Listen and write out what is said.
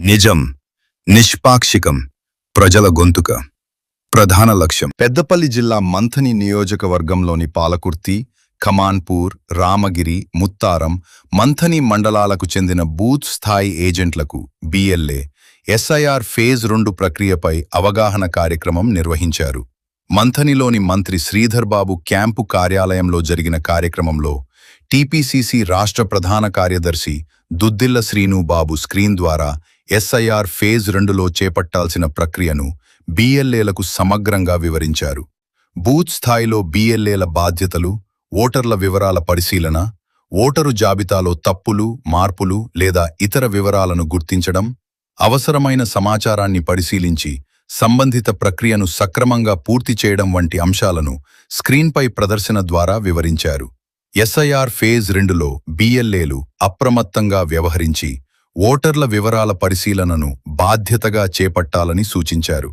నిజం, నిష్పాక్షికం, ప్రజల గొంతుక. ప్రధాన లక్ష్యం పెద్దపల్లి జిల్లా మంథని నియోజకవర్గంలోని పాలకుర్తి, ఖమాన్పూర్, రామగిరి, ముత్తారం, మంథని మండలాలకు చెందిన బూత్ స్థాయి ఏజెంట్లకు బిఎల్ఏ, ఎస్ఐఆర్ ఫేజ్ 2 ప్రక్రియపై అవగాహన కార్యక్రమం నిర్వహించారు. మంథనిలోని మంత్రి శ్రీధర్ బాబు క్యాంపు కార్యాలయంలో జరిగిన కార్యక్రమంలో టీపీసీసీ రాష్ట్ర ప్రధాన కార్యదర్శి దుద్దిళ్ల శ్రీను బాబు స్క్రీన్ ద్వారా ఎస్ఐఆర్ ఫేజ్ 2లో చేపట్టాల్సిన ప్రక్రియను బిఎల్ఏలకు సమగ్రంగా వివరించారు. బూత్ స్థాయిలో బిఎల్ఏల బాధ్యతలు, ఓటర్ల వివరాల పరిశీలన, ఓటరు జాబితాలో తప్పులు, మార్పులు లేదా ఇతర వివరాలను గుర్తించడం, అవసరమైన సమాచారాన్ని పరిశీలించి సంబంధిత ప్రక్రియను సక్రమంగా పూర్తి చేయడం వంటి అంశాలను స్క్రీన్పై ప్రదర్శన ద్వారా వివరించారు. ఎస్ఐఆర్ ఫేజ్ 2లో బిఎల్ఏలు అప్రమత్తంగా వ్యవహరించి ఓటర్ల వివరాల పరిశీలనను బాధ్యతగా చేపట్టాలని సూచించారు.